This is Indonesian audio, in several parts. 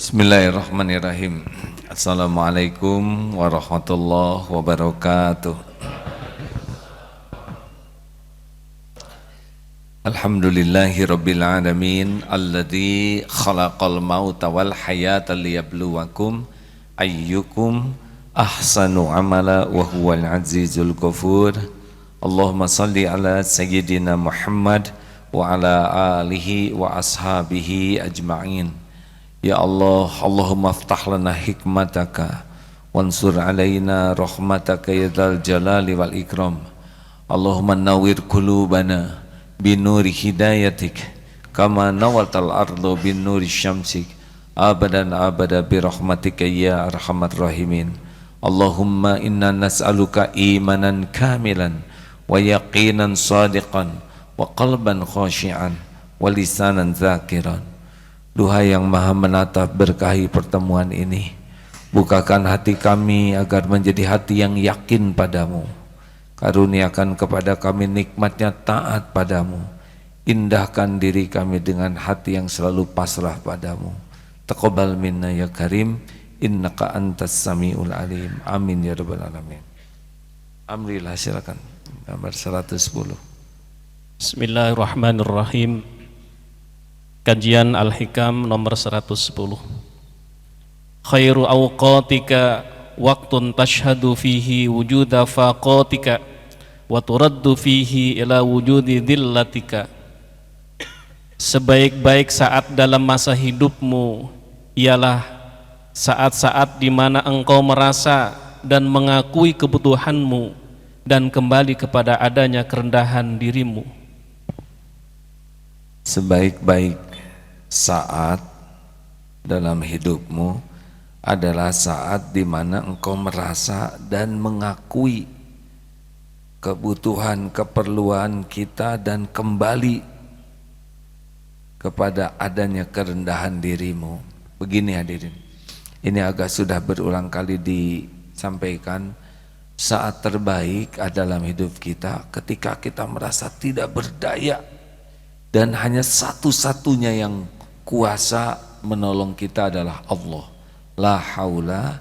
Bismillahirrahmanirrahim. Assalamualaikum warahmatullahi wabarakatuh. Alhamdulillahi rabbil alamin alladzi khalaqal mauta wal hayata liyabluwakum ayyukum ahsanu amala wa huwal azizul ghafur. Allahumma salli ala sayyidina Muhammad wa ala alihi wa ashabihi ajma'in. Ya Allah, Allahumma aftah lana hikmataka wansur alaina rahmataka ya dzal jalali wal ikram. Allahumma nawwir qulubana binuri hidayatik kama nawaltal ardu binuri syamsik abadan abada birahmatika ya arhamar rahimin. Allahumma inna nas'aluka imanan kamilan wa yaqinan sadiqan wa qalban khashi'an wa lisanan zakiran. Duhai yang maha menatap, berkahi pertemuan ini, bukakan hati kami agar menjadi hati yang yakin padamu. Karuniakan kepada kami nikmatnya taat padamu. Indahkan diri kami dengan hati yang selalu pasrah padamu. Taqabbal minna ya karim, innaka antas samiul alim. Amin ya rabbal alamin. Alhamdulillah, silakan nomor 110. Bismillahirrahmanirrahim. Kajian Al-Hikam nomor 110. Khairu awqatika waqtun tashhadu fihi wujuda faqatika wa turaddu fihi ila wujudi dhillatika. Sebaik-baik saat dalam masa hidupmu ialah saat-saat di mana engkau merasa dan mengakui kebutuhanmu dan kembali kepada adanya kerendahan dirimu. Sebaik-baik saat dalam hidupmu adalah saat di mana engkau merasa dan mengakui kebutuhan, keperluan kita dan kembali kepada adanya kerendahan dirimu. Begini hadirin, ini agak sudah berulang kali disampaikan, saat terbaik dalam hidup kita ketika kita merasa tidak berdaya dan hanya satu-satunya yang kuasa menolong kita adalah Allah. La haula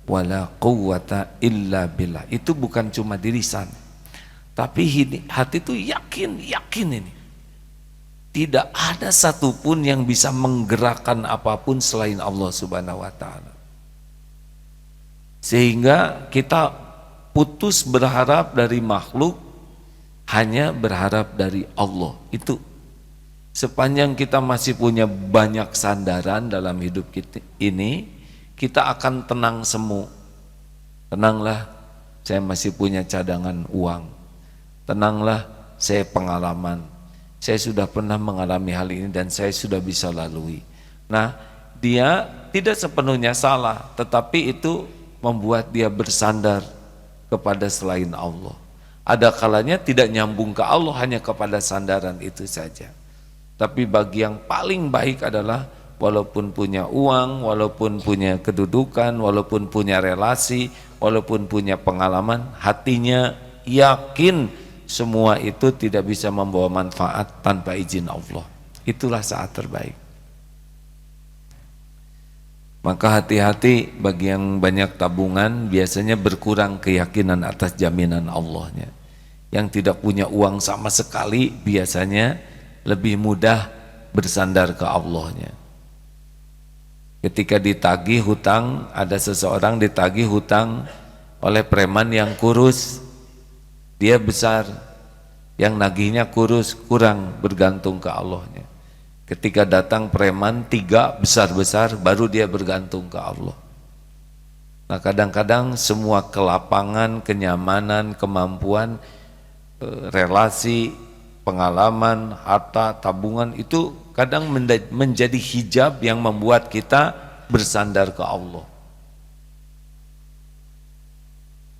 wala quwwata illa billah. Itu bukan cuma di lisan, tapi hati itu yakin ini. Tidak ada satupun yang bisa menggerakkan apapun selain Allah Subhanahu wa ta'ala. Sehingga kita putus berharap dari makhluk, hanya berharap dari Allah. Itu sepanjang kita masih punya banyak sandaran dalam hidup kita ini, kita akan tenang semu. Tenanglah, saya masih punya cadangan uang. Tenanglah, saya pengalaman. Saya sudah pernah mengalami hal ini dan saya sudah bisa lalui. Nah, dia tidak sepenuhnya salah, tetapi itu membuat dia bersandar kepada selain Allah. Ada kalanya tidak nyambung ke Allah, hanya kepada sandaran itu saja. Tapi bagi yang paling baik adalah walaupun punya uang, walaupun punya kedudukan, walaupun punya relasi, walaupun punya pengalaman, hatinya yakin semua itu tidak bisa membawa manfaat tanpa izin Allah. Itulah saat terbaik. Maka hati-hati bagi yang banyak tabungan, biasanya berkurang keyakinan atas jaminan Allahnya. Yang tidak punya uang sama sekali biasanya lebih mudah bersandar ke Allahnya. Ketika ditagih hutang, ada seseorang ditagih hutang oleh preman yang kurus, dia besar, yang nagihnya kurus, kurang bergantung ke Allahnya. Ketika datang preman 3 besar-besar, baru dia bergantung ke Allah. Nah, kadang-kadang semua kelapangan, kenyamanan, kemampuan, relasi, pengalaman, harta, tabungan itu kadang menjadi hijab yang membuat kita bersandar ke Allah.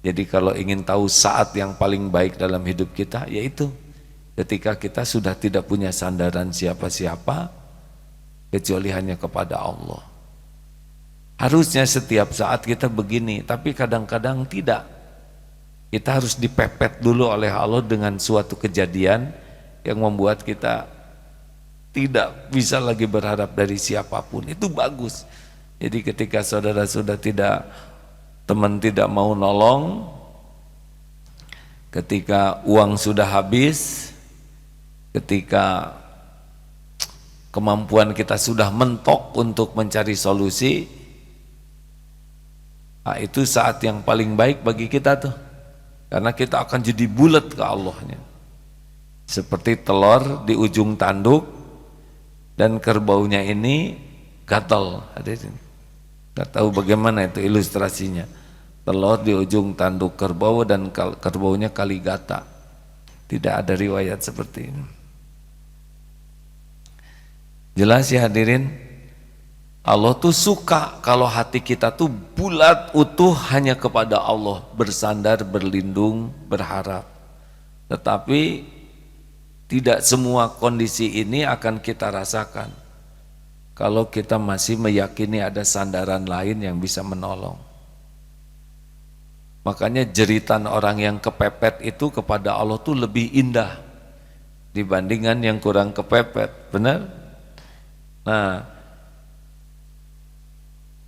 Jadi kalau ingin tahu saat yang paling baik dalam hidup kita, yaitu ketika kita sudah tidak punya sandaran siapa-siapa kecuali hanya kepada Allah. Harusnya setiap saat kita begini, tapi kadang-kadang tidak. Kita harus dipepet dulu oleh Allah dengan suatu kejadian yang membuat kita tidak bisa lagi berharap dari siapapun. Itu bagus. Jadi ketika saudara sudah tidak, teman tidak mau nolong, ketika uang sudah habis, ketika kemampuan kita sudah mentok untuk mencari solusi, nah itu saat yang paling baik bagi kita tuh, karena kita akan jadi bulat ke Allahnya, seperti telur di ujung tanduk dan kerbaunya ini gatal. Hadirin, nggak tahu bagaimana itu ilustrasinya, telur di ujung tanduk kerbau dan kerbaunya kaligata. Tidak ada riwayat seperti ini. Jelas ya hadirin, Allah tuh suka kalau hati kita tuh bulat utuh hanya kepada Allah, bersandar, berlindung, berharap. Tetapi tidak semua kondisi ini akan kita rasakan kalau kita masih meyakini ada sandaran lain yang bisa menolong. Makanya jeritan orang yang kepepet itu kepada Allah tuh lebih indah dibandingkan yang kurang kepepet, benar? Nah,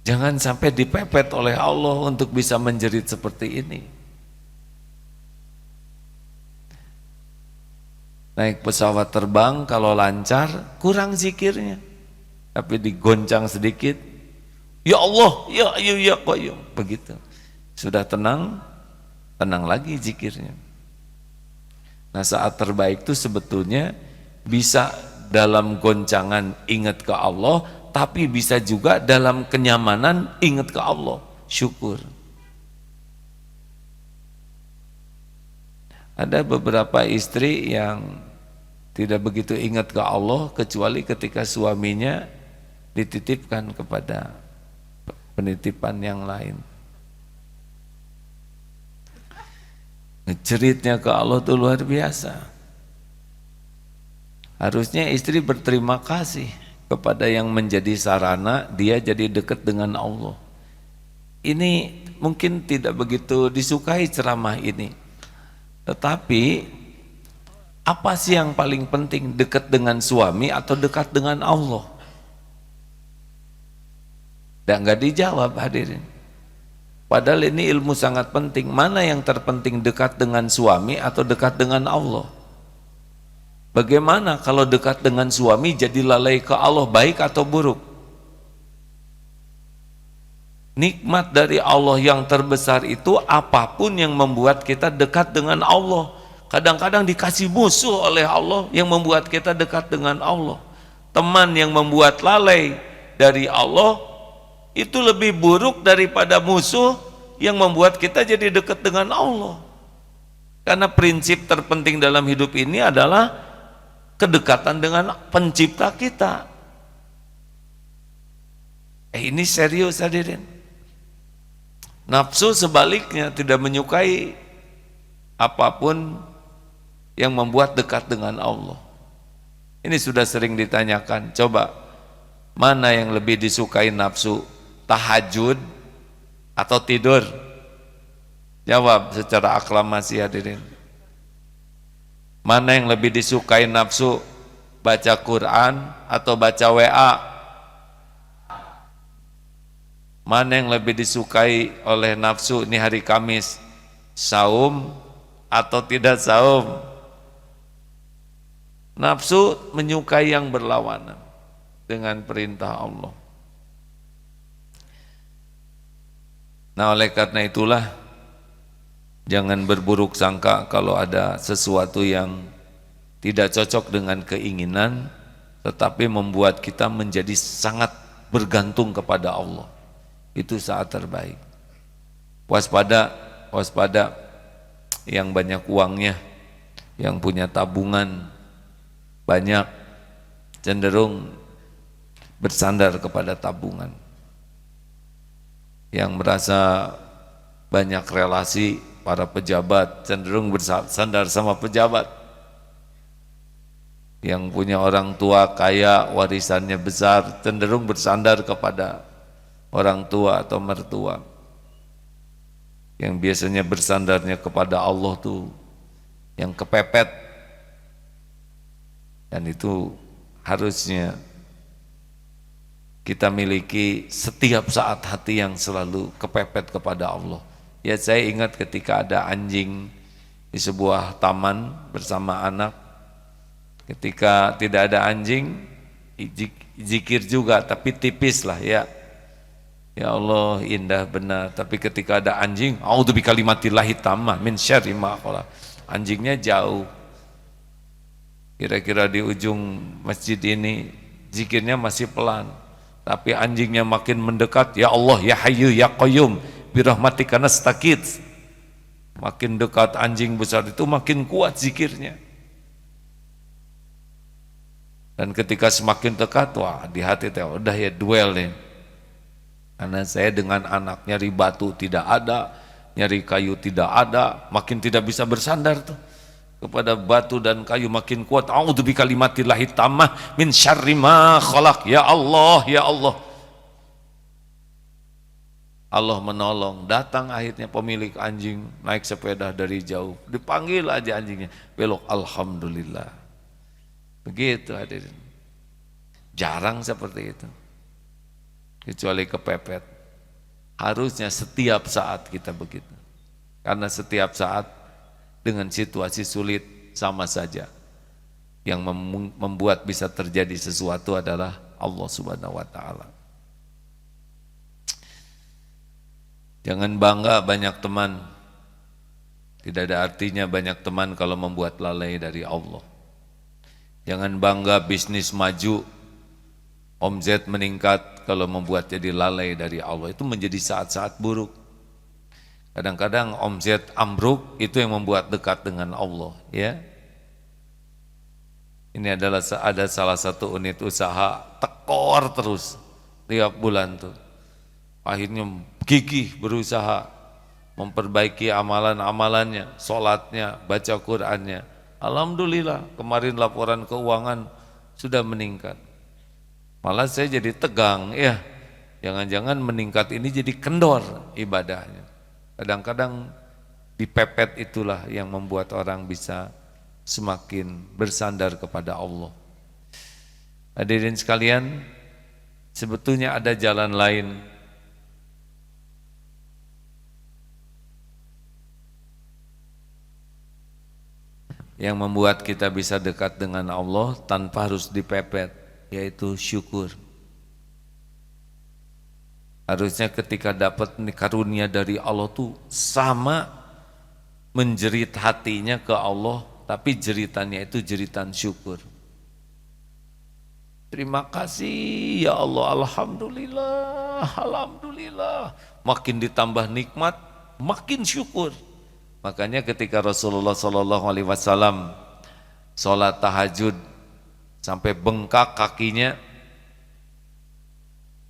jangan sampai dipepet oleh Allah untuk bisa menjerit seperti ini. Naik pesawat terbang kalau lancar kurang zikirnya, tapi digoncang sedikit, ya Allah, ya ayu ya qayyum, begitu. Sudah tenang, tenang lagi zikirnya. Nah, saat terbaik itu sebetulnya bisa dalam goncangan ingat ke Allah, tapi bisa juga dalam kenyamanan ingat ke Allah, syukur. Ada beberapa istri yang tidak begitu ingat ke Allah kecuali ketika suaminya dititipkan kepada penitipan yang lain. Ngejeritnya ke Allah itu luar biasa. Harusnya istri berterima kasih kepada yang menjadi sarana dia jadi dekat dengan Allah. Ini mungkin tidak begitu disukai ceramah ini, tetapi apa sih yang paling penting, dekat dengan suami atau dekat dengan Allah? Dan nggak dijawab hadirin. Padahal ini ilmu sangat penting. Mana yang terpenting, dekat dengan suami atau dekat dengan Allah? Bagaimana kalau dekat dengan suami jadi lalai ke Allah, baik atau buruk? Nikmat dari Allah yang terbesar itu apapun yang membuat kita dekat dengan Allah. Kadang-kadang dikasih musuh oleh Allah yang membuat kita dekat dengan Allah. Teman yang membuat lalai dari Allah itu lebih buruk daripada musuh yang membuat kita jadi dekat dengan Allah. Karena prinsip terpenting dalam hidup ini adalah kedekatan dengan pencipta kita. Ini serius hadirin. Nafsu sebaliknya tidak menyukai apapun yang membuat dekat dengan Allah. Ini sudah sering ditanyakan, coba mana yang lebih disukai nafsu, tahajud atau tidur? Jawab secara aklamasi hadirin. Mana yang lebih disukai nafsu, baca Quran atau baca WA? Mana yang lebih disukai oleh nafsu ini hari Kamis, saum atau tidak saum? Nafsu menyukai yang berlawanan dengan perintah Allah. Nah, oleh karena itulah jangan berburuk sangka kalau ada sesuatu yang tidak cocok dengan keinginan, tetapi membuat kita menjadi sangat bergantung kepada Allah. Itu saat terbaik. Waspada, waspada yang banyak uangnya, yang punya tabungan banyak, cenderung bersandar kepada tabungan. Yang merasa banyak relasi, para pejabat cenderung bersandar sama pejabat. Yang punya orang tua kaya, warisannya besar, cenderung bersandar kepada orang tua atau mertua. Yang biasanya bersandarnya kepada Allah tuh yang kepepet. Dan itu harusnya kita miliki setiap saat hati yang selalu kepepet kepada Allah. Ya, saya ingat ketika ada anjing di sebuah taman bersama anak. Ketika tidak ada anjing, zikir juga tapi tipis lah ya. Ya Allah, indah benar. Tapi ketika ada anjing, a'udzu bikalimatillahi tammah min syarri ma khalaq. Anjingnya jauh. Kira-kira di ujung masjid ini zikirnya masih pelan. Tapi anjingnya makin mendekat, ya Allah, ya Hayyu, ya Qayyum, birahmatika nastaqits. Makin dekat anjing besar itu makin kuat zikirnya. Dan ketika semakin dekat, wah di hati teh udah ya duel nih. Karena saya dengan anak nyari batu tidak ada, nyari kayu tidak ada, makin tidak bisa bersandar tuh kepada batu dan kayu, makin kuat. A'udzu bikalimatillahi tammah min syarri ma khalaq. Ya Allah, ya Allah. Allah menolong, datang akhirnya pemilik anjing naik sepeda dari jauh, dipanggil aja anjingnya, belok, alhamdulillah. Begitu hadirin. Jarang seperti itu. Kecuali kepepet. Harusnya setiap saat kita begitu. Karena setiap saat dengan situasi sulit sama saja. Yang membuat bisa terjadi sesuatu adalah Allah Subhanahu wa taala. Jangan bangga banyak teman. Tidak ada artinya banyak teman kalau membuat lalai dari Allah. Jangan bangga bisnis maju, omzet meningkat kalau membuat jadi lalai dari Allah. Itu menjadi saat-saat buruk. Kadang-kadang omzet ambruk itu yang membuat dekat dengan Allah, ya. Ini adalah ada salah satu unit usaha tekor terus tiap bulan tuh. Akhirnya gigih berusaha memperbaiki amalan-amalannya, sholatnya, baca Qur'annya. Alhamdulillah kemarin laporan keuangan sudah meningkat. Malah saya jadi tegang, ya jangan-jangan meningkat ini jadi kendor ibadahnya. Kadang-kadang dipepet itulah yang membuat orang bisa semakin bersandar kepada Allah. Hadirin sekalian, sebetulnya ada jalan lain. Yang membuat kita bisa dekat dengan Allah tanpa harus dipepet, yaitu syukur. Harusnya ketika dapat karunia dari Allah tuh sama menjerit hatinya ke Allah, tapi jeritannya itu jeritan syukur. Terima kasih ya Allah, alhamdulillah, alhamdulillah. Makin ditambah nikmat, makin syukur. Makanya ketika Rasulullah SAW sholat tahajud sampai bengkak kakinya,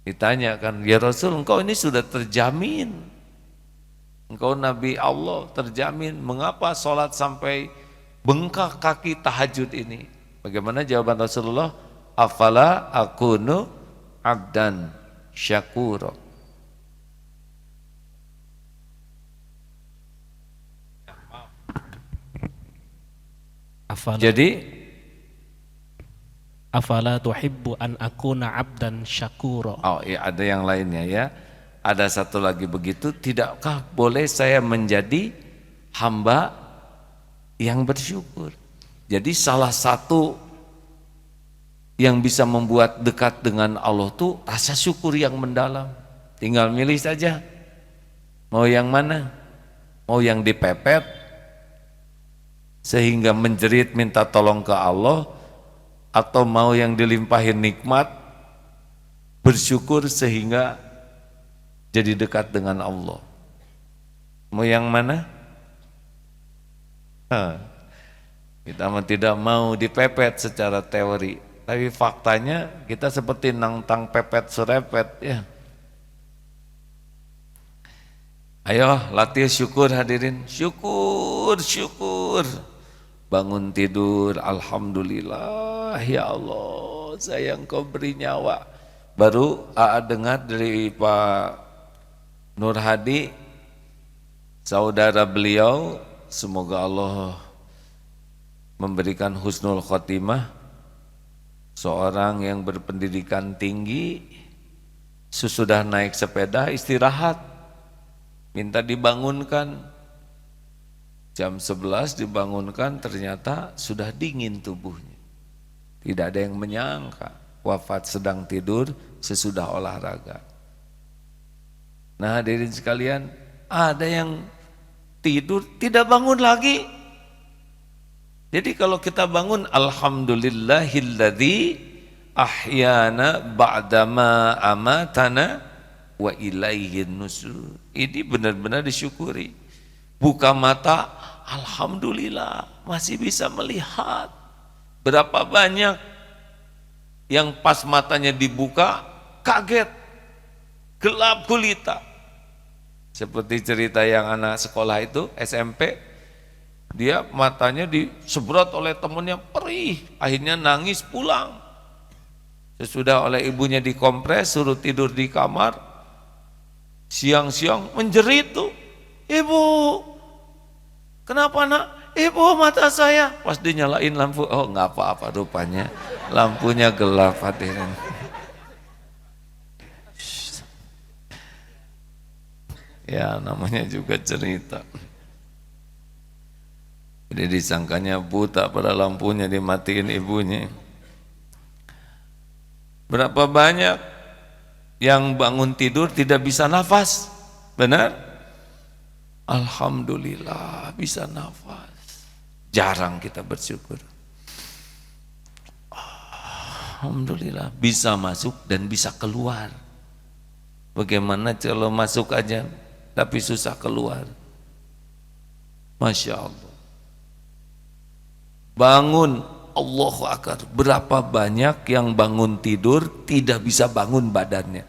ditanyakan, ya Rasul, engkau ini sudah terjamin, engkau Nabi Allah terjamin, mengapa sholat sampai bengkak kaki tahajud ini? Bagaimana jawaban Rasulullah? Afala akunu abdan syakura. Jadi afala tuhibbu an akuna abdan syakura. Oh iya, ada yang lainnya ya. Ada satu lagi begitu, tidakkah boleh saya menjadi hamba yang bersyukur? Jadi salah satu yang bisa membuat dekat dengan Allah tuh rasa syukur yang mendalam. Tinggal milih saja. Mau yang mana? Mau yang dipepet sehingga menjerit minta tolong ke Allah, atau mau yang dilimpahin nikmat bersyukur sehingga jadi dekat dengan Allah? Mau yang mana? Kita tidak mau dipepet secara teori, tapi faktanya kita seperti nangtang pepet serepet ya. Ayo latih syukur hadirin, syukur, syukur. Bangun tidur, alhamdulillah ya Allah, saya Engkau beri nyawa. Baru dengar dari Pak Nur Hadi, saudara beliau, semoga Allah memberikan husnul khotimah, seorang yang berpendidikan tinggi, Sesudah naik sepeda istirahat, minta dibangunkan. Jam 11 dibangunkan, ternyata sudah dingin tubuhnya. Tidak ada yang menyangka wafat sedang tidur sesudah olahraga. Nah, hadirin sekalian, ada yang tidur tidak bangun lagi. Jadi kalau kita bangun, alhamdulillahilladzi ahyana ba'dama amatana wa ilaihin nusur. Ini benar-benar disyukuri. Buka mata, alhamdulillah masih bisa melihat. Berapa banyak yang pas matanya dibuka kaget, gelap gulita. Seperti cerita yang anak sekolah itu SMP, dia matanya disebrot oleh temannya perih, akhirnya nangis pulang. Sesudah oleh ibunya dikompres, suruh tidur di kamar, siang-siang menjerit tuh, "Ibu, kenapa nak? Ibu, mata saya." Pas dinyalain lampu, oh nggak apa-apa, rupanya lampunya gelap. Hadirin, ya namanya juga cerita. Jadi disangkanya buta pada lampunya dimatiin ibunya. Berapa banyak yang bangun tidur tidak bisa nafas? Benar? Alhamdulillah bisa nafas. Jarang kita bersyukur. Alhamdulillah bisa masuk dan bisa keluar. Bagaimana kalau masuk aja tapi susah keluar? Masya Allah. Bangun, Allahu Akbar. Berapa banyak yang bangun tidur tidak bisa bangun badannya,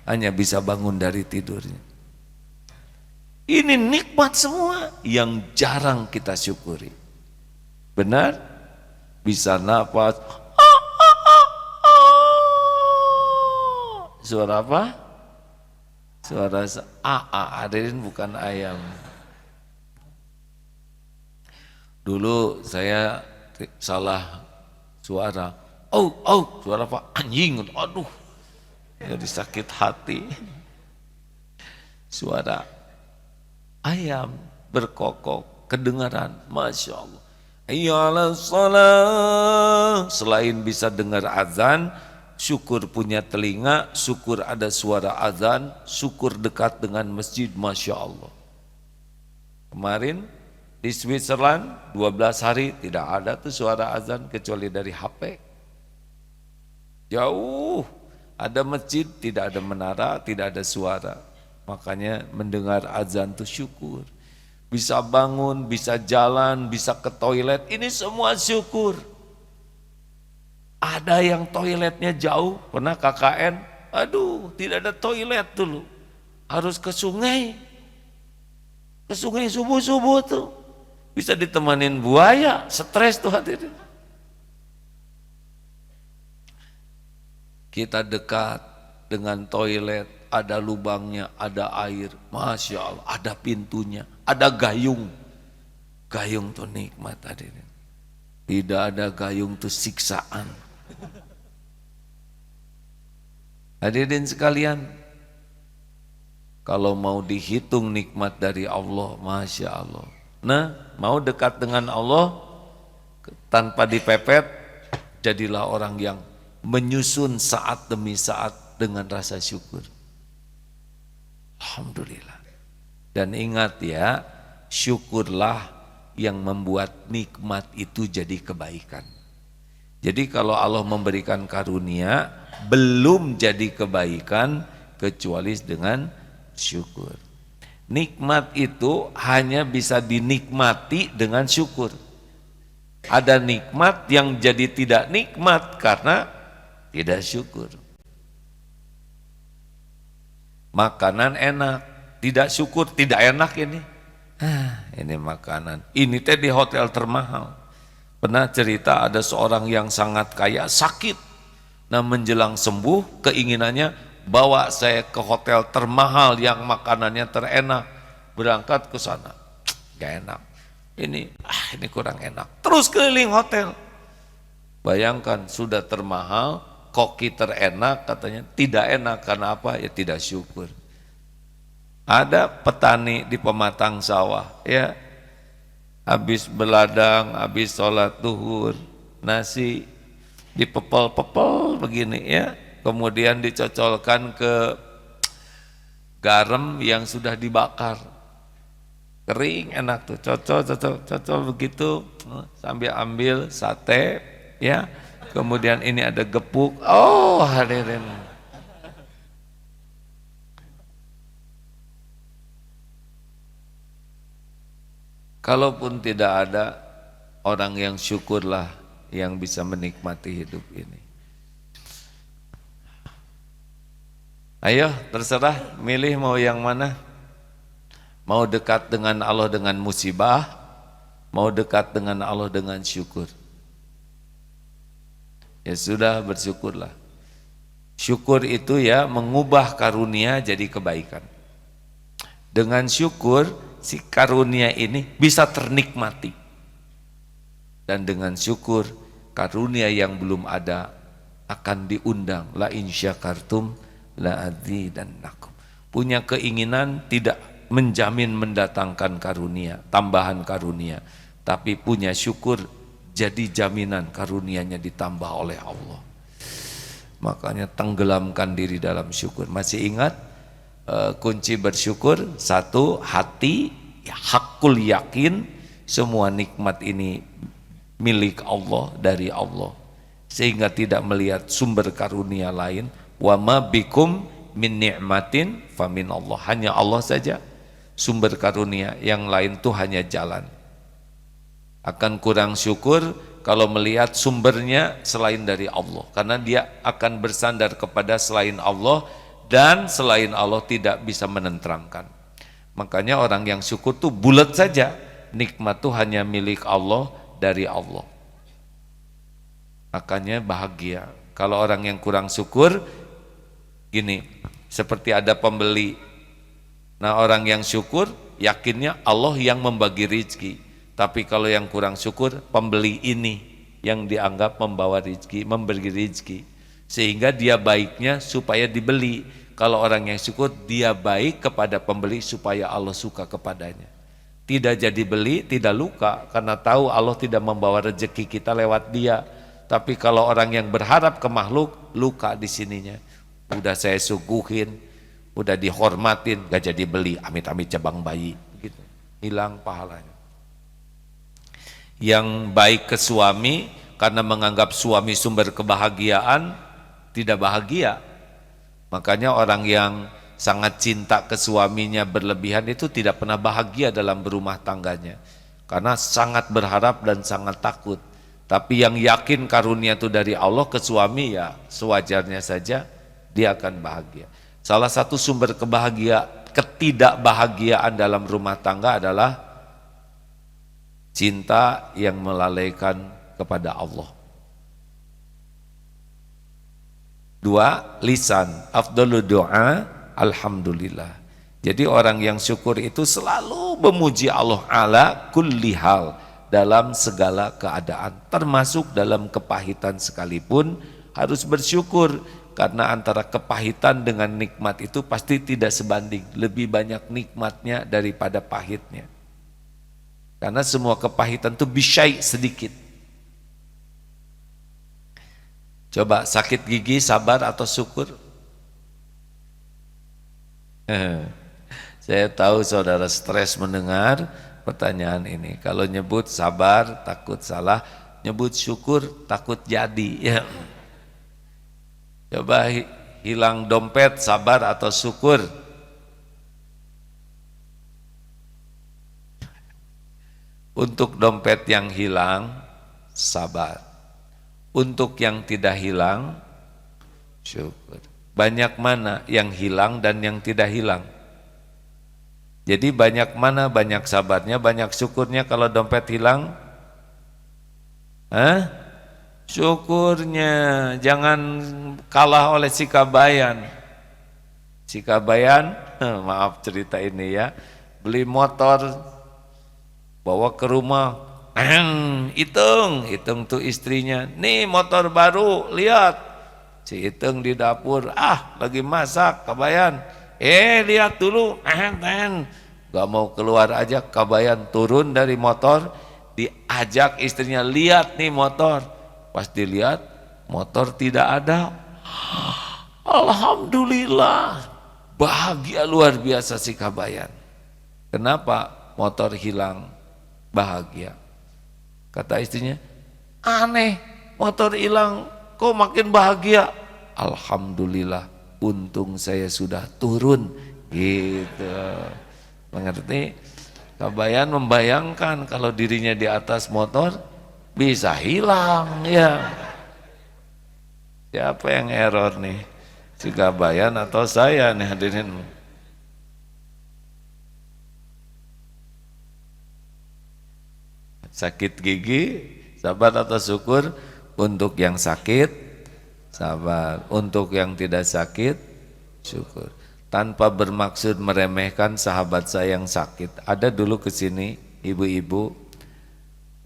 hanya bisa bangun dari tidurnya. Ini nikmat semua yang jarang kita syukuri. Benar? Bisa nafas. Suara apa? Suara hadirin, bukan ayam. Dulu saya salah suara. Suara apa? Anjing. Aduh. Jadi sakit hati. Suara ayam berkokok kedengaran, Masya Allah. Iyalah salah. Selain bisa dengar azan, syukur punya telinga, syukur ada suara azan, syukur dekat dengan masjid, Masya Allah. Kemarin di Switzerland 12 hari tidak ada tuh suara azan kecuali dari HP. Jauh ada masjid, tidak ada menara, tidak ada suara. Makanya mendengar azan tuh syukur. Bisa bangun, bisa jalan, bisa ke toilet, ini semua syukur. Ada yang toiletnya jauh, pernah KKN, aduh tidak ada toilet dulu, harus ke sungai subuh-subuh tuh, bisa ditemanin buaya, stres tuh hadirin. Kita dekat dengan toilet, ada lubangnya, ada air, Masya Allah, ada pintunya, ada gayung. Gayung tuh nikmat hadirin. Tidak ada gayung tuh siksaan. Hadirin sekalian, kalau mau dihitung nikmat dari Allah, Masya Allah. Nah, mau dekat dengan Allah tanpa dipepet, jadilah orang yang menyusun saat demi saat dengan rasa syukur. Alhamdulillah. Dan ingat ya, syukurlah yang membuat nikmat itu jadi kebaikan. Jadi kalau Allah memberikan karunia, belum jadi kebaikan kecuali dengan syukur. Nikmat itu hanya bisa dinikmati dengan syukur. Ada nikmat yang jadi tidak nikmat karena tidak syukur. Makanan enak, tidak syukur, tidak enak ini. Ini makanan, ini teh di hotel termahal. Pernah cerita ada seorang yang sangat kaya sakit. Nah menjelang sembuh keinginannya, bawa saya ke hotel termahal yang makanannya terenak. Berangkat ke sana, gak enak. Ini kurang enak. Terus keliling hotel. Bayangkan sudah termahal, koki terenak, katanya tidak enak karena apa? Ya tidak syukur. Ada petani di pematang sawah, ya habis beladang, habis sholat duhur, nasi dipepel-pepel begini ya, kemudian dicocolkan ke garam yang sudah dibakar, kering enak tuh, cocol begitu, sambil ambil sate ya, kemudian ini ada gepuk, oh hadirin. Kalaupun tidak ada, orang yang syukurlah yang bisa menikmati hidup ini. Ayo terserah, milih mau yang mana. Mau dekat dengan Allah dengan musibah, mau dekat dengan Allah dengan syukur. Ya sudah, bersyukurlah. Syukur itu ya mengubah karunia jadi kebaikan. Dengan syukur si karunia ini bisa ternikmati. Dan dengan syukur karunia yang belum ada akan diundang. La in syakartum la azidannakum. Punya keinginan tidak menjamin mendatangkan karunia, tambahan karunia, tapi punya syukur jadi jaminan karunianya ditambah oleh Allah. Makanya tenggelamkan diri dalam syukur. Masih ingat kunci bersyukur? Satu, hati hakul yakin semua nikmat ini milik Allah, dari Allah, sehingga tidak melihat sumber karunia lain. Wa ma bikum min ni'matin famin Allah, hanya Allah saja sumber karunia, yang lain tuh hanya jalan. Akan kurang syukur kalau melihat sumbernya selain dari Allah, karena dia akan bersandar kepada selain Allah, dan selain Allah tidak bisa menenteramkan. Makanya orang yang syukur tuh bulat saja, nikmat tuh hanya milik Allah, dari Allah. Makanya bahagia. Kalau orang yang kurang syukur gini, seperti ada pembeli. Nah, orang yang syukur yakinnya Allah yang membagi rezeki. Tapi kalau yang kurang syukur, pembeli ini yang dianggap membawa rezeki, memberi rezeki. Sehingga dia baiknya supaya dibeli. Kalau orang yang syukur, dia baik kepada pembeli supaya Allah suka kepadanya. Tidak jadi beli, tidak luka, karena tahu Allah tidak membawa rezeki kita lewat dia. Tapi kalau orang yang berharap ke makhluk, luka di sininya. Udah saya suguhin, udah dihormatin, gak jadi beli, amit-amit cabang bayi, gitu. Hilang pahalanya. Yang baik ke suami karena menganggap suami sumber kebahagiaan, tidak bahagia. Makanya orang yang sangat cinta ke suaminya berlebihan itu tidak pernah bahagia dalam berumah tangganya, karena sangat berharap dan sangat takut. Tapi yang yakin karunia itu dari Allah ke suami, ya sewajarnya saja dia akan bahagia. Salah satu sumber ketidakbahagiaan dalam rumah tangga adalah cinta yang melalaikan kepada Allah. Dua, lisan, afdalu doa alhamdulillah. Jadi orang yang syukur itu selalu memuji Allah ala kulli hal, dalam segala keadaan, termasuk dalam kepahitan sekalipun harus bersyukur, karena antara kepahitan dengan nikmat itu pasti tidak sebanding, lebih banyak nikmatnya daripada pahitnya. Karena semua kepahitan itu bisyai, sedikit. Coba sakit gigi sabar atau syukur? Saya tahu saudara stres mendengar pertanyaan ini. Kalau nyebut sabar takut salah, nyebut syukur takut jadi. Ya. Coba hilang dompet sabar atau syukur? Untuk dompet yang hilang sabar, untuk yang tidak hilang syukur. Banyak mana yang hilang dan yang tidak hilang? Jadi banyak mana banyak sabarnya, banyak syukurnya kalau dompet hilang? Syukurnya. Jangan kalah oleh Sikabayan. Sikabayan, maaf cerita ini ya, beli motor bawa ke rumah, hitung tuh istrinya, nih motor baru, lihat Si Iteng di dapur, lagi masak kabayan. Lihat dulu, gak mau keluar aja, kabayan turun dari motor, diajak istrinya, lihat nih motor. Pas dilihat, motor tidak ada. Alhamdulillah, bahagia luar biasa si kabayan. Kenapa motor hilang? Bahagia. Kata istrinya, aneh, motor hilang kok makin bahagia. Alhamdulillah, untung saya sudah turun. Gitu. Mengerti? Kabayan membayangkan kalau dirinya di atas motor bisa hilang ya. Siapa yang error nih? Si kabayan atau saya nih hadirin? Sakit gigi, sabar atau syukur? Untuk yang sakit, sabar. Untuk yang tidak sakit, syukur. Tanpa bermaksud meremehkan sahabat saya yang sakit. Ada dulu kesini ibu-ibu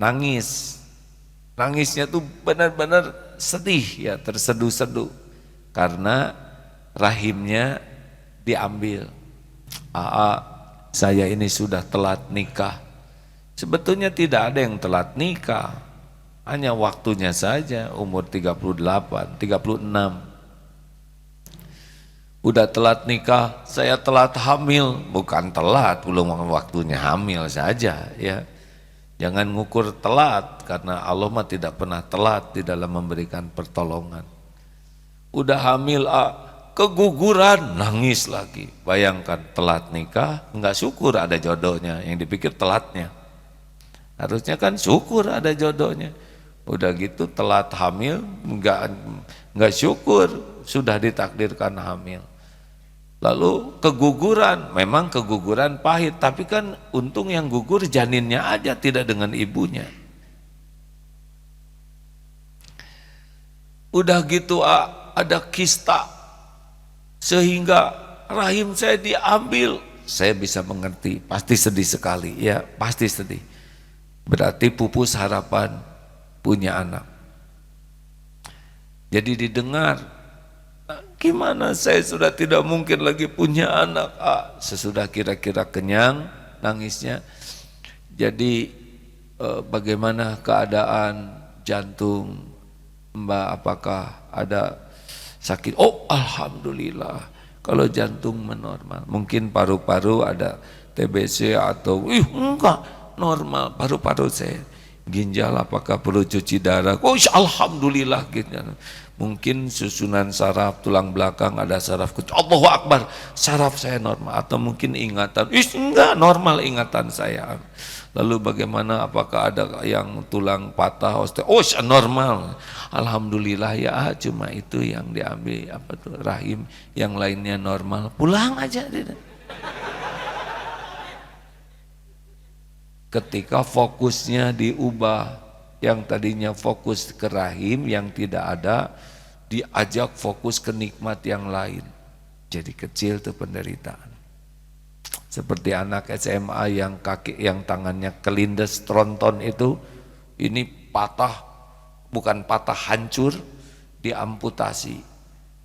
nangis. Nangisnya tuh benar-benar sedih ya, terseduh-seduh. Karena rahimnya diambil. Saya ini sudah telat nikah. Sebetulnya tidak ada yang telat nikah. Hanya waktunya saja, umur 38, 36. Udah telat nikah, saya telat hamil. Bukan telat, belum waktunya hamil saja ya. Jangan ngukur telat, karena Allah mah tidak pernah telat di dalam memberikan pertolongan. Udah hamil, keguguran, nangis lagi. Bayangkan telat nikah, enggak syukur ada jodohnya, yang dipikir telatnya. Harusnya kan syukur ada jodohnya. Udah gitu telat hamil, enggak syukur sudah ditakdirkan hamil. Lalu keguguran, memang keguguran pahit, tapi kan untung yang gugur janinnya aja, tidak dengan ibunya. Udah gitu ada kista, sehingga rahim saya diambil. Saya bisa mengerti, pasti sedih sekali ya, pasti sedih. Berarti pupus harapan punya anak. Jadi didengar, gimana saya sudah tidak mungkin lagi punya anak. Sesudah kira-kira kenyang nangisnya. Jadi bagaimana keadaan jantung Mbak, apakah ada sakit? Oh alhamdulillah, kalau jantung menormal. Mungkin paru-paru ada TBC atau enggak, normal paru-paru saya. Ginjal apakah perlu cuci darah? Oh alhamdulillah gitu. Mungkin susunan saraf tulang belakang ada saraf kecil. Allahu Akbar, saraf saya normal. Atau mungkin ingatan, enggak normal ingatan saya. Lalu bagaimana, apakah ada yang tulang patah? Oh normal. Alhamdulillah ya, cuma itu yang diambil rahim, yang lainnya normal. Pulang aja. Ketika fokusnya diubah, yang tadinya fokus ke rahim yang tidak ada, diajak fokus ke nikmat yang lain. Jadi kecil tuh penderitaan. Seperti anak SMA yang tangannya kelindes tronton itu, ini patah, bukan patah, hancur, diamputasi.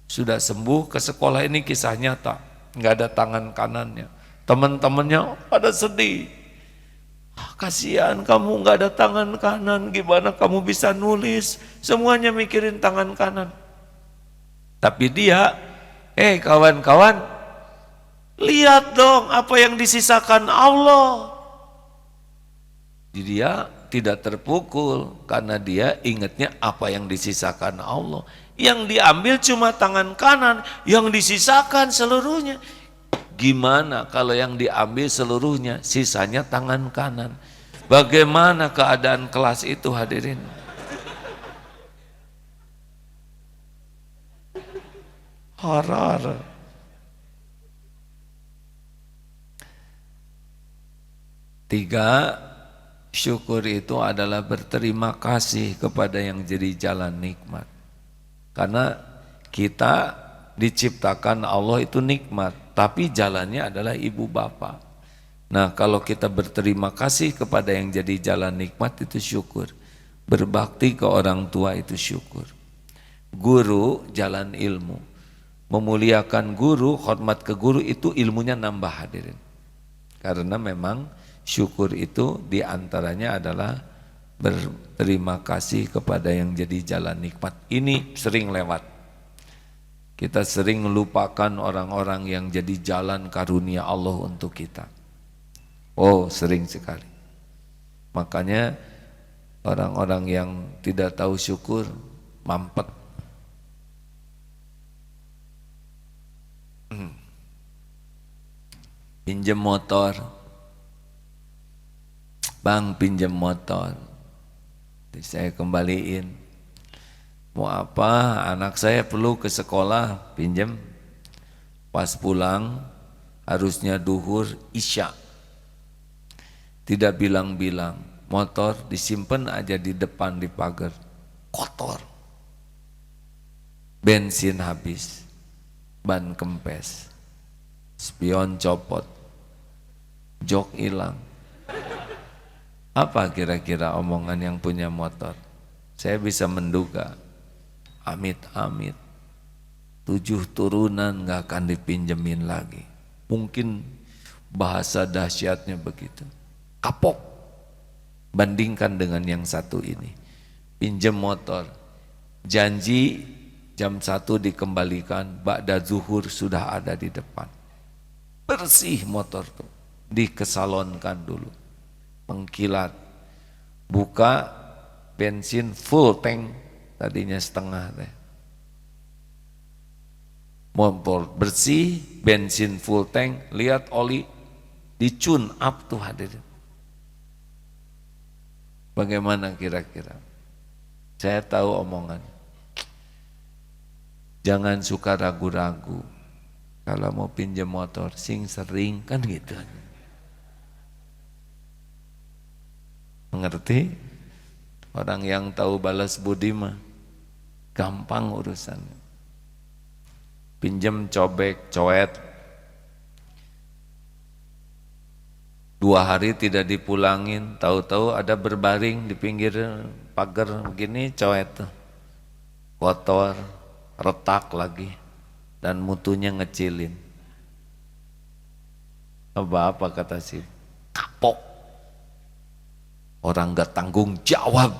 Sudah sembuh, ke sekolah, ini kisah nyata, nggak ada tangan kanannya. Teman-temannya pada sedih. Kasihan kamu nggak ada tangan kanan, gimana kamu bisa nulis? Semuanya mikirin tangan kanan. Tapi dia, kawan-kawan, lihat dong apa yang disisakan Allah. Dia tidak terpukul karena dia ingatnya apa yang disisakan Allah. Yang diambil cuma tangan kanan, yang disisakan seluruhnya. Gimana kalau yang diambil seluruhnya, sisanya tangan kanan? Bagaimana keadaan kelas itu hadirin? Horor. Tiga, syukur itu adalah berterima kasih kepada yang jadi jalan nikmat. Karena kita diciptakan Allah itu nikmat, tapi jalannya adalah ibu bapak. Nah kalau kita berterima kasih kepada yang jadi jalan nikmat itu syukur. Berbakti ke orang tua itu syukur. guru jalan ilmu. Memuliakan guru, hormat ke guru itu ilmunya nambah hadirin. Karena memang syukur itu diantaranya adalah berterima kasih kepada yang jadi jalan nikmat. Ini sering lewat. Kita sering melupakan orang-orang yang jadi jalan karunia Allah untuk kita. Oh, sering sekali. Makanya orang-orang yang tidak tahu syukur mampet. Pinjam motor, bang pinjam motor, saya kembaliin. Mau apa? Anak saya perlu ke sekolah, pinjam. Pas pulang harusnya duhur isya, tidak bilang-bilang, motor disimpan aja di depan di pagar, kotor, bensin habis, ban kempes, spion copot, jok hilang. Apa kira-kira omongan yang punya motor? Saya bisa menduga, amit-amit 7 turunan gak akan dipinjemin lagi. Mungkin bahasa dahsyatnya begitu. Kapok. Bandingkan dengan yang satu ini. Pinjam motor, janji jam 1 dikembalikan, ba'da zuhur sudah ada di depan. Bersih motor tuh, dikesalonkan dulu, mengkilat, buka bensin full tank, tadinya setengah teh. Motor bersih, bensin full tank, lihat oli dicun up tuh hadirin. Bagaimana kira-kira? Saya tahu omongan. Jangan suka ragu-ragu. Kalau mau pinjam motor, sing sering kan gitu. Mengerti? Orang yang tahu balas budi mah gampang urusannya. Pinjam cobek, coet, 2 hari tidak dipulangin, tahu-tahu ada berbaring di pinggir pagar begini, coet tuh, kotor, retak lagi, dan mutunya ngecilin. Apa kata si kapok, orang gak tanggung jawab,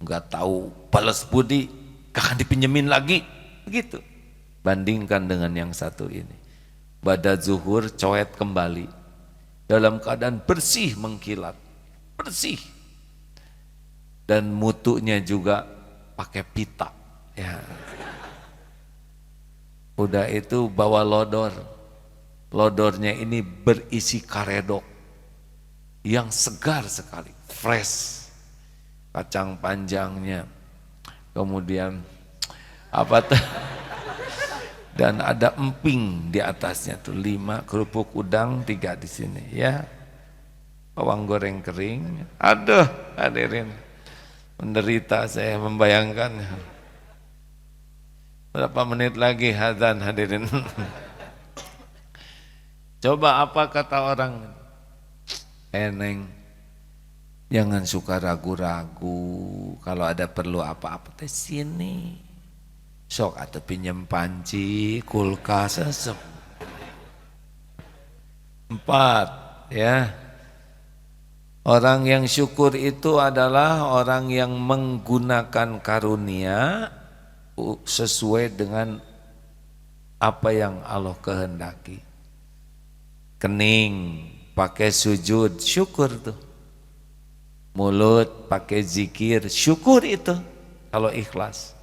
gak tahu balas budi, gak akan dipinjemin lagi, begitu. Bandingkan dengan yang satu ini, pada zuhur coet kembali dalam keadaan bersih mengkilat, bersih, dan mutunya juga pakai pita ya. Udah itu bawa lodor, lodornya ini berisi karedok yang segar sekali, fresh, kacang panjangnya, kemudian apa tuh, dan ada emping di atasnya tuh, 5 kerupuk udang, 3 di sini ya, bawang goreng kering. Aduh hadirin, menderita saya membayangkannya. Berapa menit lagi azan hadirin? Coba apa kata orang? Neng, jangan suka ragu-ragu, kalau ada perlu apa-apa teh sini. Sok atau pinjam panci, kulkas, sok. 4 ya. Orang yang syukur itu adalah orang yang menggunakan karunia sesuai dengan apa yang Allah kehendaki. Kening pakai sujud, syukur tuh. Mulut pakai zikir, syukur itu kalau ikhlas.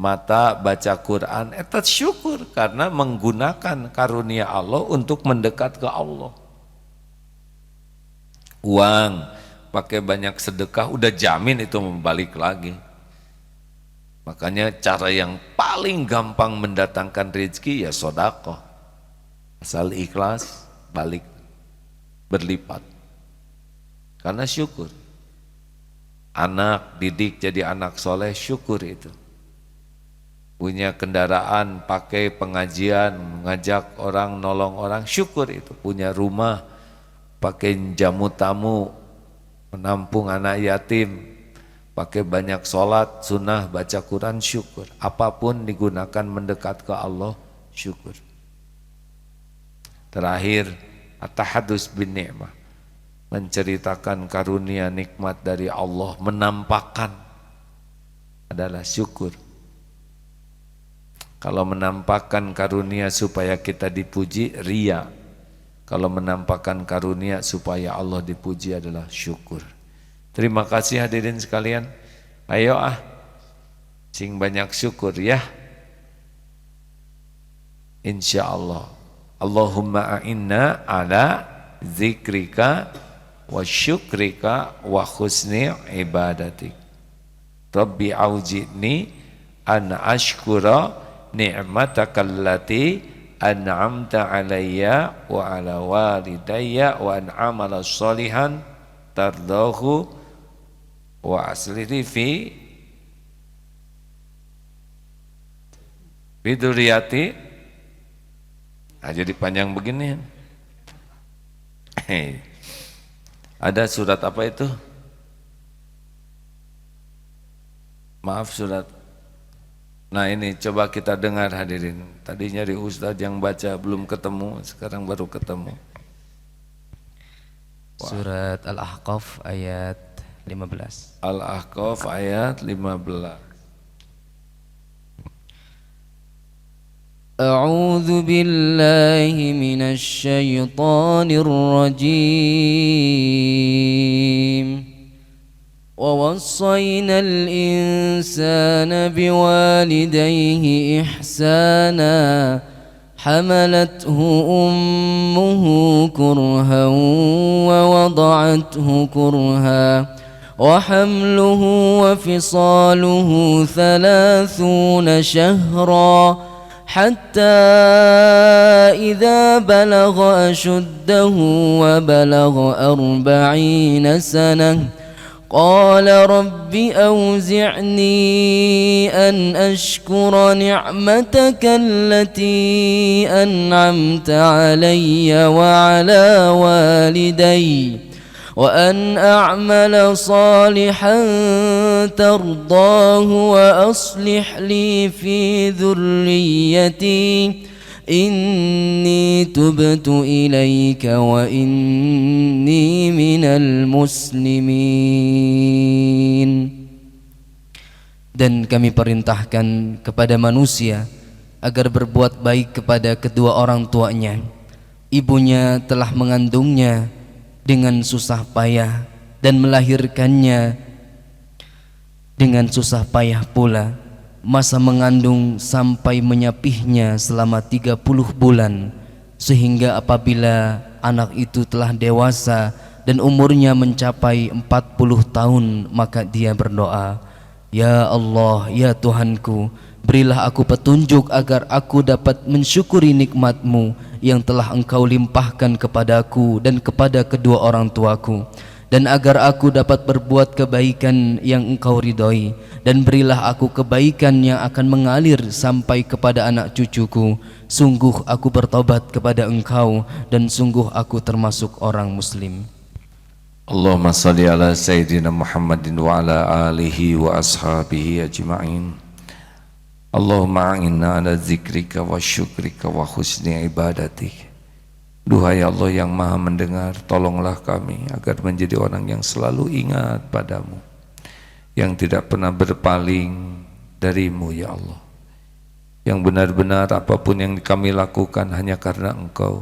Mata baca Quran, itu syukur karena menggunakan karunia Allah untuk mendekat ke Allah. Uang pakai banyak sedekah, udah jamin itu membalik lagi. Makanya cara yang paling gampang mendatangkan rezeki ya sedekah. Asal ikhlas, balik berlipat. Karena syukur. Anak didik jadi anak soleh, syukur itu. Punya kendaraan, pakai pengajian, mengajak orang, nolong orang, syukur itu. Punya rumah, pakai jamu tamu, menampung anak yatim, pakai banyak sholat, sunnah, baca Quran, syukur. Apapun digunakan mendekat ke Allah, syukur. Terakhir, at-tahadus bin ni'mah, menceritakan karunia nikmat dari Allah, menampakkan adalah syukur. Kalau menampakkan karunia supaya kita dipuji, riya. Kalau menampakkan karunia supaya Allah dipuji adalah syukur. Terima kasih hadirin sekalian. Ayo sing banyak syukur ya. Insya Allah. Allahumma a'inna ala zikrika wa syukrika wa husni ibadatik. Rabbi auji'ni an ashkura ni'mataka allati an'amta alayya wa ala walidayya wa an amala sholihan tardahu wa aslih fi biduriyati. Jadi panjang begini. Ada surat apa itu? Maaf, surat. Nah ini coba kita dengar hadirin. Tadi nyari ustadz yang baca belum ketemu, sekarang baru ketemu. Surat Al-Ahqaf ayat 15. Al-Ahqaf ayat 15. A'udzu billahi minasy syaithanir rajim. ووصينا الإنسان بوالديه إحسانا حملته أمه كرها ووضعته كرها وحمله وفصاله 30 شهرا حتى إذا بلغ أشده وبلغ 40 سنة قال رب أوزعني أن أشكر نعمتك التي أنعمت علي وعلى والدي وأن أعمل صالحا ترضاه وأصلح لي في ذريتي إني تبت إليك وإني من المسلمين. Dan kami perintahkan kepada manusia agar berbuat baik kepada kedua orang tuanya. Ibunya telah mengandungnya dengan susah payah dan melahirkannya dengan susah payah pula. Masa mengandung sampai menyapihnya selama 30 bulan, sehingga apabila anak itu telah dewasa dan umurnya mencapai 40 tahun, maka dia berdoa, Ya Allah, ya Tuhanku, berilah aku petunjuk agar aku dapat mensyukuri nikmat-Mu yang telah Engkau limpahkan kepadaku dan kepada kedua orang tuaku, dan agar aku dapat berbuat kebaikan yang Engkau ridhoi, dan berilah aku kebaikan yang akan mengalir sampai kepada anak cucuku. Sungguh aku bertobat kepada Engkau dan sungguh aku termasuk orang muslim. Allahumma salli ala Sayyidina Muhammadin wa ala alihi wa ashabihi ajma'in. Allahumma a'inna ala zikrika wa syukrika wa husni ibadatik. Duhai Allah yang maha mendengar, tolonglah kami agar menjadi orang yang selalu ingat padamu, yang tidak pernah berpaling darimu ya Allah, yang benar-benar apapun yang kami lakukan hanya karena Engkau,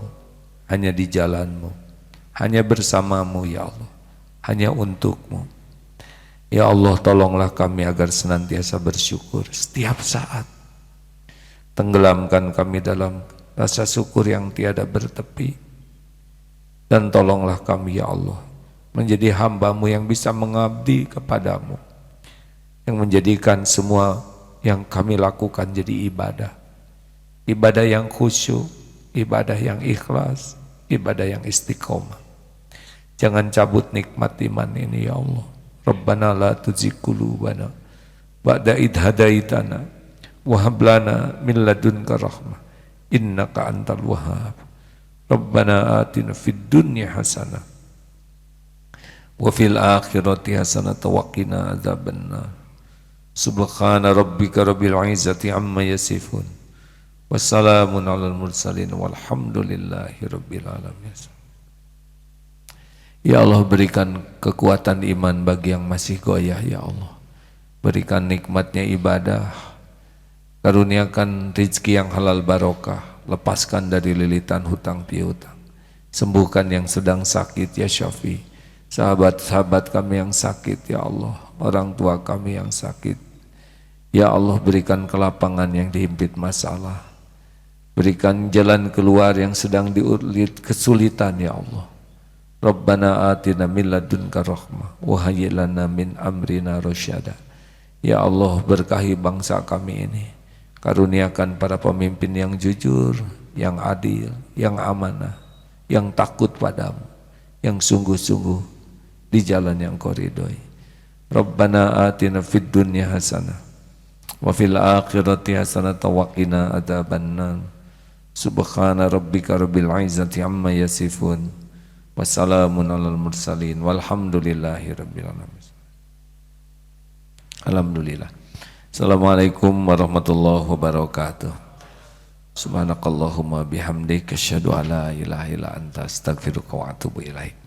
hanya di jalanmu, hanya bersamamu ya Allah, hanya untukmu. Ya Allah, tolonglah kami agar senantiasa bersyukur setiap saat. Tenggelamkan kami dalam rasa syukur yang tiada bertepi, dan tolonglah kami ya Allah menjadi hamba-Mu yang bisa mengabdi kepadamu, yang menjadikan semua yang kami lakukan jadi ibadah, ibadah yang khusyuk, ibadah yang ikhlas, ibadah yang istiqomah. Jangan cabut nikmat iman ini ya Allah. Rabbana la tuzigh qulubana ba'da idh hadaitana wa hab lana min ladunka rahmah innaka antal wahhab. Rabbana atina fid dunya hasanah wa fil akhirati hasanatan wa qina adzabannar. Subhana rabbika rabbil izzati amma yasifun. Wassalamun alal mursalin walhamdulillahi rabbil alamin. Ya Allah, berikan kekuatan iman bagi yang masih goyah ya Allah. Berikan nikmatnya ibadah. Karuniakan rizki yang halal barokah. Lepaskan dari lilitan hutang piutang. Sembuhkan yang sedang sakit ya Syafi. Sahabat-sahabat kami yang sakit ya Allah. Orang tua kami yang sakit. Ya Allah, berikan kelapangan yang dihimpit masalah. Berikan jalan keluar yang sedang diulit kesulitan ya Allah. Rabbana atina min ladunka rahmah wa hayyi lana min amrina rasyada. Ya Allah, berkahi bangsa kami ini. Karuniakan para pemimpin yang jujur, yang adil, yang amanah, yang takut padamu, yang sungguh-sungguh di jalan yang kau ridhoi. Rabbana atina fid dunya hasanah wa fil akhirati hasanah wa qina adzabannar. Subhana rabbika rabbil izzati amma yasifun. Wassalamun alal mursalin walhamdulillahi rabbil alamin. Alhamdulillah. Assalamualaikum warahmatullahi wabarakatuh. Subhanakallahumma bihamdika asyhadu an la ilaha illa anta astaghfiruka wa atubu ilaik.